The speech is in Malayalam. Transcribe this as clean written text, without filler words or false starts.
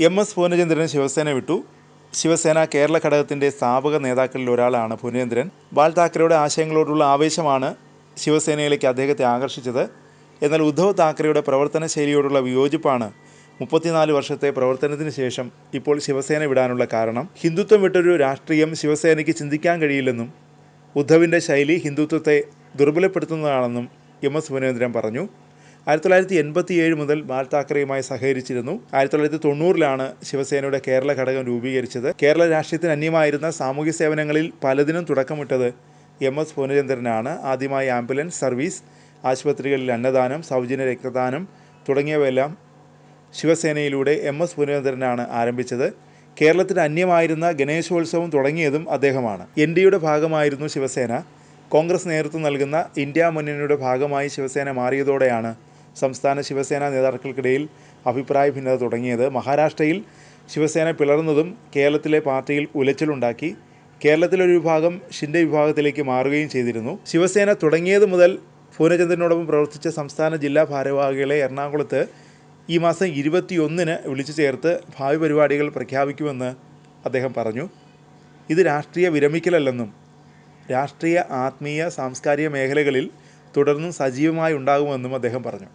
എം.എസ്. പൂർണ്ണചന്ദ്രൻ ശിവസേന വിട്ടു. ശിവസേന കേരള ഘടകത്തിൻ്റെ സ്ഥാപക നേതാക്കളിൽ ഒരാളാണ് പൂർണ്ണചന്ദ്രൻ. ബാൽ താക്കറെയുടെ ആശയങ്ങളോടുള്ള ആവേശമാണ് ശിവസേനയിലേക്ക് അദ്ദേഹത്തെ ആകർഷിച്ചത്. എന്നാൽ ഉദ്ധവ് താക്കറെയുടെ പ്രവർത്തന ശൈലിയോടുള്ള വിയോജിപ്പാണ് 34 വർഷത്തെ പ്രവർത്തനത്തിന് ശേഷം ഇപ്പോൾ ശിവസേന വിടാനുള്ള കാരണം. ഹിന്ദുത്വം വിട്ടൊരു രാഷ്ട്രീയം ശിവസേനയ്ക്ക് ചിന്തിക്കാൻ കഴിയില്ലെന്നും ഉദ്ധവിൻ്റെ ശൈലി ഹിന്ദുത്വത്തെ ദുർബലപ്പെടുത്തുന്നതാണെന്നും എം.എസ്. പൂർണ്ണചന്ദ്രൻ പറഞ്ഞു. 1987 മുതൽ ബാൽ താക്കറെയുമായി സഹകരിച്ചിരുന്നു. 1990 ശിവസേനയുടെ കേരള ഘടകം രൂപീകരിച്ചത്. കേരള രാഷ്ട്രീയത്തിന് അന്യമായിരുന്ന സാമൂഹ്യ സേവനങ്ങളിൽ പലതിനും തുടക്കമിട്ടത് എം.എസ്. പൂർണ്ണചന്ദ്രനാണ്. ആദ്യമായി ആംബുലൻസ് സർവീസ്, ആശുപത്രികളിൽ അന്നദാനം, സൗജന്യ രക്തദാനം തുടങ്ങിയവയെല്ലാം ശിവസേനയിലൂടെ എം.എസ്. പൂർണ്ണചന്ദ്രനാണ് ആരംഭിച്ചത്. കേരളത്തിന് അന്യമായിരുന്ന ഗണേശോത്സവം തുടങ്ങിയതും അദ്ദേഹമാണ്. എൻ.ഡി.യുടെ ഭാഗമായിരുന്നു ശിവസേന. കോൺഗ്രസ് നേതൃത്വം നൽകുന്ന ഇന്ത്യ മുന്നണിയുടെ ഭാഗമായി ശിവസേന മാറിയതോടെയാണ് സംസ്ഥാന ശിവസേന നേതാക്കൾക്കിടയിൽ അഭിപ്രായ ഭിന്നത തുടങ്ങിയത്. മഹാരാഷ്ട്രയിൽ ശിവസേന പിളർന്നതും കേരളത്തിലെ പാർട്ടിയിൽ ഉലച്ചിലുണ്ടാക്കി. കേരളത്തിലൊരു വിഭാഗം ഷിൻഡെ വിഭാഗത്തിലേക്ക് മാറുകയും ചെയ്തിരുന്നു. ശിവസേന തുടങ്ങിയത് മുതൽ പൂർണ്ണചന്ദ്രനോടൊപ്പം പ്രവർത്തിച്ച സംസ്ഥാന ജില്ലാ ഭാരവാഹികളെ എറണാകുളത്ത് ഈ മാസം 21 വിളിച്ചു ചേർത്ത് ഭാവി പരിപാടികൾ പ്രഖ്യാപിക്കുമെന്ന് അദ്ദേഹം പറഞ്ഞു. ഇത് രാഷ്ട്രീയ വിരമിക്കലല്ലെന്നും രാഷ്ട്രീയ, ആത്മീയ, സാംസ്കാരിക മേഖലകളിൽ തുടർന്നും സജീവമായി ഉണ്ടാകുമെന്നും അദ്ദേഹം പറഞ്ഞു.